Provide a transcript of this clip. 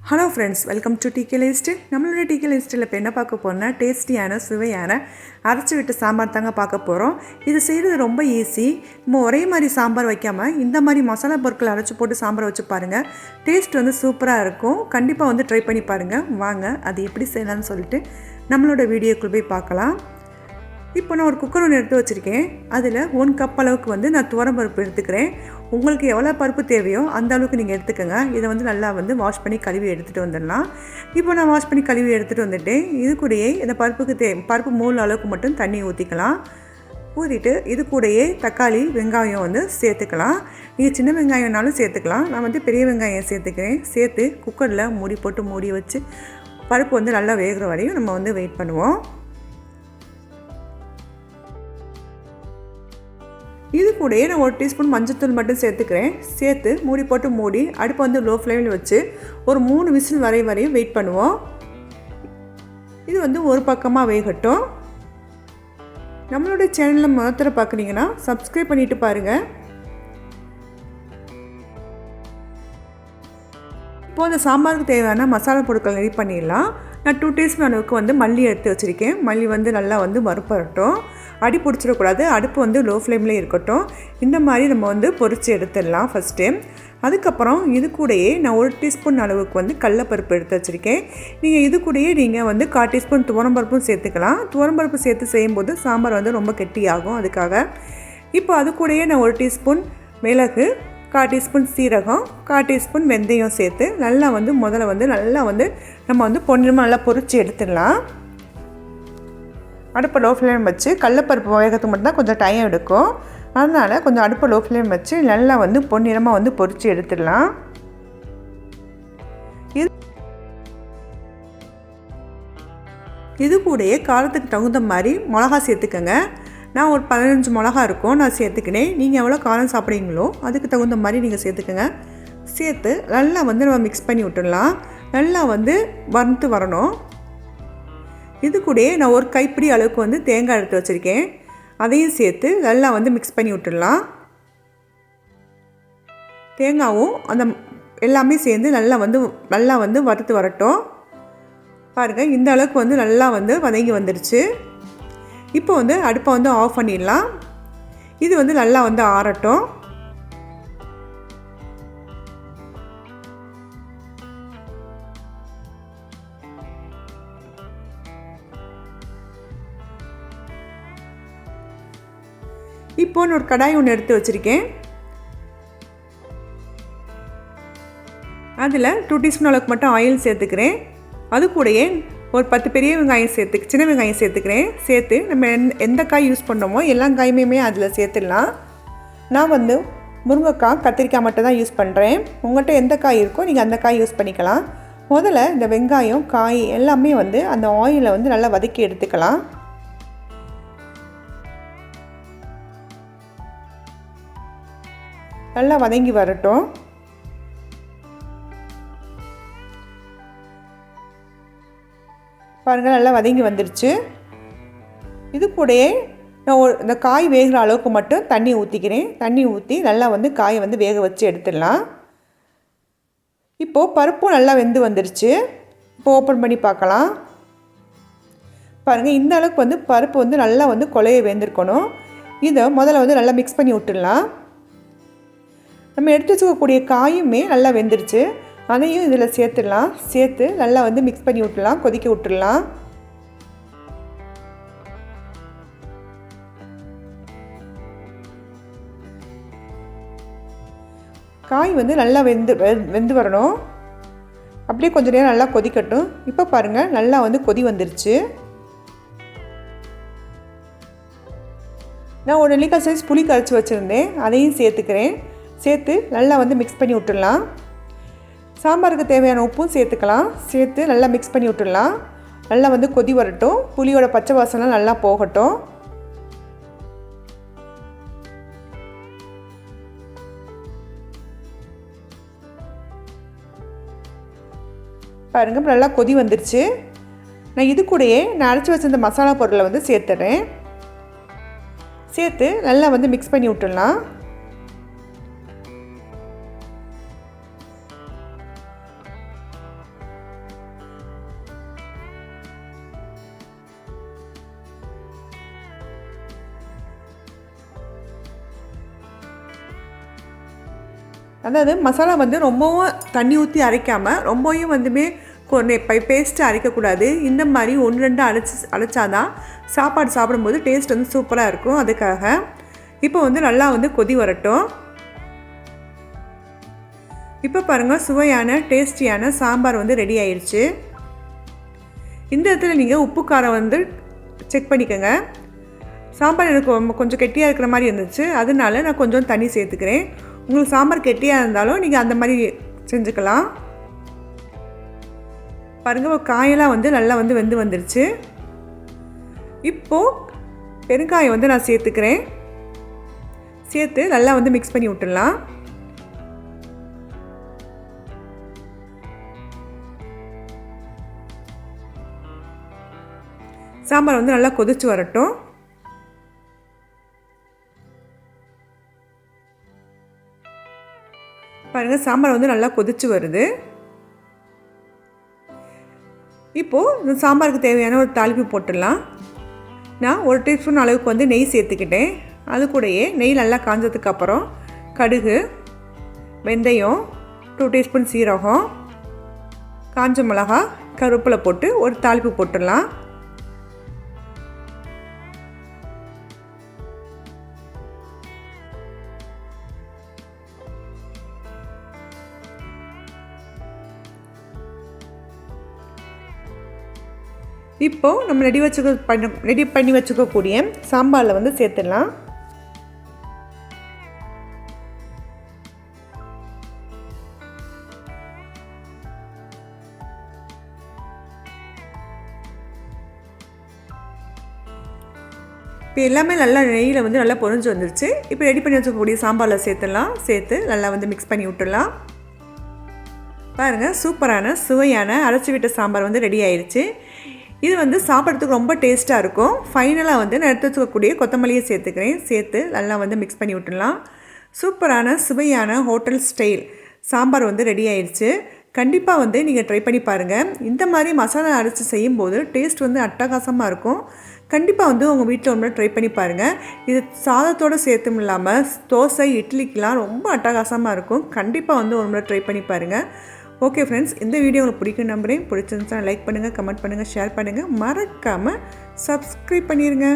Hello friends, welcome to DK list. நம்மளோட DK லிஸ்ட்டில் இப்போ என்ன பார்க்க போகிறோம்னா டேஸ்டியான சுவையான அரைச்சி விட்டு சாம்பார் தாங்க பார்க்க போகிறோம். இது செய்கிறது ரொம்ப ஈஸி. நம்ம ஒரே மாதிரி சாம்பார் வைக்காமல் இந்த மாதிரி மசாலா பொருட்களை அரைச்சி போட்டு சாம்பார் வச்சு பாருங்கள். டேஸ்ட் சூப்பராக இருக்கும். கண்டிப்பாக ட்ரை பண்ணி பாருங்கள். வாங்க அது எப்படி செய்யலாம்னு சொல்லிட்டு நம்மளோட வீடியோக்குள் போய் பார்க்கலாம். இப்போ நான் ஒரு குக்கர் ஒன்று எடுத்து வச்சுருக்கேன். அதில் 1 கப் அளவுக்கு நான் துவரம்பருப்பு எடுத்துக்கிறேன். உங்களுக்கு எவ்வளோ பருப்பு தேவையோ அந்த அளவுக்கு நீங்கள் எடுத்துக்கோங்க. இதை நல்லா வாஷ் பண்ணி கழுவி எடுத்துகிட்டு வந்துடலாம். இப்போ நான் வாஷ் பண்ணி கழுவி எடுத்துகிட்டு வந்துட்டேன். இது கூடயே இந்த பருப்பு 3 அளவுக்கு மட்டும் தண்ணி ஊற்றிக்கலாம். ஊற்றிட்டு இது கூடயே தக்காளி வெங்காயம் சேர்த்துக்கலாம். நீங்கள் சின்ன வெங்காயம்னாலும் சேர்த்துக்கலாம். நான் பெரிய வெங்காயம் சேர்த்துக்கிறேன். சேர்த்து குக்கரில் மூடி வச்சு பருப்பு நல்லா வேகிற வரையும் நம்ம வெயிட் பண்ணுவோம். இது கூடயே நான் 1 டீஸ்பூன் மஞ்சள்தூள் மட்டும் சேர்த்துக்கிறேன். சேர்த்து மூடி அடுப்பை லோ ஃப்ளேமில் வச்சு ஒரு 3 விசில் வரையும் வெயிட் பண்ணுவோம். இது ஒரு பக்கமாக வேகட்டும். நம்மளோட சேனலில் முதல்ல பார்க்குறீங்கன்னா சப்ஸ்கிரைப் பண்ணிவிட்டு பாருங்கள். இப்போது அந்த சாம்பாருக்கு தேவையான மசாலா பொருட்கள் ரெடி பண்ணிடலாம். நான் 2 டீஸ்பூன் அளவுக்கு மல்லி எடுத்து வச்சுருக்கேன். மல்லி நல்லா வறுப்பரட்டும். அடி பிடிச்சிடக்கூடாது. அடுப்பு லோ ஃப்ளேமில் இருக்கட்டும். இந்த மாதிரி நம்ம பொரித்து எடுத்துடலாம் ஃபஸ்ட்டு. அதுக்கப்புறம் இது கூடயே நான் 1 டீஸ்பூன் அளவுக்கு கடலைப்பருப்பு எடுத்து வச்சுருக்கேன். நீங்கள் இது கூடயே நீங்கள் 1/4 டீஸ்பூன் துவரம்பருப்பும் சேர்த்துக்கலாம். துவரம்பருப்பு சேர்த்து செய்யும்போது சாம்பார் ரொம்ப கெட்டியாகும். அதுக்காக இப்போ அது கூடயே நான் 1 டீஸ்பூன் மிளகு, 1/4 டீஸ்பூன் சீரகம், 1/4 டீஸ்பூன் வெந்தயம் சேர்த்து நல்லா முதல்ல நல்லா நம்ம பொன்னிறமாக நல்லா பொரித்து எடுத்துடலாம். அடுப்பை லோ ஃப்ளேம் வச்சு கடலைப்பருப்பு வேகத்துக்கு மட்டும்தான் கொஞ்சம் டைம் எடுக்கும். அதனால் கொஞ்சம் அடுப்பை லோ ஃப்ளேம் வச்சு நல்லா பொன்னிறமாக பொரித்து எடுத்துடலாம். இது கூடயே காரத்துக்கு தகுந்த மாதிரி மிளகா சேர்த்துக்கோங்க. நான் ஒரு 15 மிளகா இருக்கும் நான் சேர்த்துக்கினேன். நீங்கள் எவ்வளோ காரம் சாப்பிட்றீங்களோ அதுக்கு தகுந்த மாதிரி நீங்கள் சேர்த்துக்கோங்க. சேர்த்து நல்லா நம்ம மிக்ஸ் பண்ணி விட்டுடலாம். நல்லா வறுத்து வரணும். இது கூடயே நான் ஒரு கைப்பிடி அளவுக்கு தேங்காய் எடுத்து வச்சுருக்கேன். அதையும் சேர்த்து நல்லா மிக்ஸ் பண்ணி விட்டுடலாம். தேங்காயும் அந்த எல்லாமே சேர்ந்து நல்லா நல்லா வறுத்து வரட்டும். பாருங்கள், இந்த அளவுக்கு நல்லா வதங்கி வந்துடுச்சு. இப்போ அடுப்பை ஆஃப் பண்ணிடலாம். இது நல்லா ஆறட்டும். இப்போ ஒரு கடாய் ஒன்று எடுத்து வச்சுருக்கேன். அதில் 2 டீஸ்பூன் அளவுக்கு மட்டும் ஆயில் சேர்த்துக்கிறேன். அது கூடயே ஒரு 10 பெரிய வெங்காயம் சின்ன வெங்காயம் சேர்த்துக்கிறேன். சேர்த்து நம்ம எந்த காய் யூஸ் பண்ணுறோமோ எல்லா காயுமே அதில் சேர்த்துடலாம். நான் முருங்கைக்காய், கத்திரிக்காய் மட்டும் தான் யூஸ் பண்ணுறேன். உங்கள்கிட்ட எந்த காய் இருக்கோ நீங்கள் அந்த காய் யூஸ் பண்ணிக்கலாம். முதல்ல இந்த வெங்காயம், காய் எல்லாமே அந்த ஆயிலை நல்லா வதக்கி எடுத்துக்கலாம். நல்லா வதங்கி வரட்டும். பாருங்கள், நல்லா வதங்கி வந்துடுச்சு. இது கூடயே நான் இந்த காய் வேகிற அளவுக்கு மட்டும் தண்ணி ஊற்றிக்கிறேன். தண்ணி ஊற்றி நல்லா காயை வேக வச்சு எடுத்துடலாம். இப்போது பருப்பும் நல்லா வெந்து வந்துடுச்சு. இப்போ ஓப்பன் பண்ணி பார்க்கலாம். பாருங்கள், இந்த அளவுக்கு பருப்பு நல்லா கொலைய வெந்திருக்கணும். இதை முதல்ல நல்லா மிக்ஸ் பண்ணி விட்டுடலாம். நம்ம எடுத்து வச்சுக்கக்கூடிய காயுமே நல்லா வெந்துடுச்சு. அதையும் இதில் சேர்த்துடலாம். சேர்த்து நல்லா மிக்ஸ் பண்ணி விட்டுடலாம். கொதிக்க விட்டுடலாம். காய் நல்லா வெந்து வரணும். அப்படியே கொஞ்சம் நேரம் நல்லா கொதிக்கட்டும். இப்போ பாருங்கள், நல்லா கொதி வந்துருச்சு. நான் 1 நெல்லிக்காய் சைஸ் புளி கரைச்சி வச்சுருந்தேன். அதையும் சேர்த்துக்கிறேன். சேர்த்து நல்லா மிக்ஸ் பண்ணி விட்டுடலாம். சாம்பாருக்கு தேவையான உப்பும் சேர்த்துக்கலாம். சேர்த்து நல்லா மிக்ஸ் பண்ணி விட்டுடலாம். நல்லா கொதி வரட்டும். புளியோட பச்சை வாசனை நல்லா போகட்டும். பாருங்கள், நல்லா கொதி வந்துருச்சு. நான் இது கூடயே நான் அரைச்சி வச்சிருந்த மசாலா பொருளை சேர்த்துறேன். சேர்த்து நல்லா மிக்ஸ் பண்ணி விட்டுடலாம். அதாவது மசாலா வந்து ரொம்பவும் தண்ணி ஊற்றி அரைக்காமல் ரொம்பவும் பேஸ்ட்டு அரைக்கக்கூடாது. இந்த மாதிரி 1-2 அரைச்சாதான் சாப்பாடு சாப்பிடும்போது டேஸ்ட் வந்து சூப்பராக இருக்கும். அதுக்காக இப்போ வந்து நல்லா வந்து கொதி வரட்டும். இப்போ பாருங்கள், சுவையான டேஸ்டியான சாம்பார் வந்து ரெடி ஆயிடுச்சு. இந்த இடத்துல நீங்கள் உப்பு காரம் வந்து செக் பண்ணிக்கோங்க. சாம்பார் எனக்கு கொஞ்சம் கெட்டியாக இருக்கிற மாதிரி இருந்துச்சு, அதனால நான் கொஞ்சம் தண்ணி சேர்த்துக்கிறேன். உங்களுக்கு சாம்பார் கெட்டியாக இருந்தாலும் நீங்கள் அந்த மாதிரி செஞ்சுக்கலாம். பாருங்கள், காயெல்லாம் வந்து நல்லா வந்து வெந்து வந்துருச்சு. இப்போது பெருங்காயம் வந்து நான் சேர்த்துக்கிறேன். சேர்த்து நல்லா வந்து மிக்ஸ் பண்ணி விட்டுடலாம். சாம்பார் வந்து நல்லா கொதிச்சு வரட்டும். பாருங்கள், சாம்பார் வந்து நல்லா கொதிச்சு வருது. இப்போது இந்த சாம்பாருக்கு தேவையான ஒரு தாளிப்பு போட்டுடலாம். நான் 1 டீஸ்பூன் அளவுக்கு வந்து நெய் சேர்த்துக்கிட்டேன். அது கூடயே நெய் நல்லா காஞ்சதுக்கப்புறம் கடுகு, வெந்தயம், 2 டீஸ்பூன் சீரகம், காஞ்ச மிளகா, கருவேப்பிலை போட்டு ஒரு தாளிப்பு போட்டுடலாம். இப்போது நம்ம ரெடி பண்ணி வச்சுக்கக்கூடிய சாம்பாரில் வந்து சேர்த்துடலாம். இப்போ எல்லாமே நல்லா நெய்யில் வந்து நல்லா பொரிஞ்சு வந்துருச்சு. இப்போ ரெடி பண்ணி வச்சுக்கக்கூடிய சாம்பாரில் சேர்த்துடலாம். சேர்த்து நல்லா வந்து மிக்ஸ் பண்ணி விட்டுடலாம். பாருங்கள், சூப்பரான சுவையான அரைச்சி விட்ட சாம்பார் வந்து ரெடி ஆயிடுச்சு. இது வந்து சாப்பிட்றதுக்கு ரொம்ப டேஸ்ட்டாக இருக்கும். ஃபைனலாக வந்து நான் எடுத்து வச்சுக்கக்கூடிய கொத்தமல்லியை சேர்த்துக்கிறேன். சேர்த்து நல்லா வந்து மிக்ஸ் பண்ணி விட்டுடலாம். சூப்பரான சுவையான ஹோட்டல் ஸ்டைல் சாம்பார் வந்து ரெடி ஆயிடுச்சு. கண்டிப்பாக வந்து நீங்கள் ட்ரை பண்ணி பாருங்கள். இந்த மாதிரி மசாலா அரைச்சி செய்யும்போது டேஸ்ட் வந்து அட்டகாசமாக இருக்கும். கண்டிப்பாக வந்து உங்கள் வீட்டில் ஒரு முறை ட்ரை பண்ணி பாருங்கள். இது சாதத்தோடு சேர்த்தும் இல்லாமல் தோசை, இட்லிக்கெலாம் ரொம்ப அட்டகாசமாக இருக்கும். கண்டிப்பாக வந்து ஒரு முறை ட்ரை பண்ணி பாருங்கள். ஓகே ஃப்ரெண்ட்ஸ், இந்த வீடியோ உங்களுக்கு பிடிக்கும் நம்புறேன். பிடிச்சிருந்துச்சுன்னா லைக் பண்ணுங்கள், கமெண்ட் பண்ணுங்கள், ஷேர் பண்ணுங்கள். மறக்காமல் சப்ஸ்கிரைப் பண்ணிடுங்க.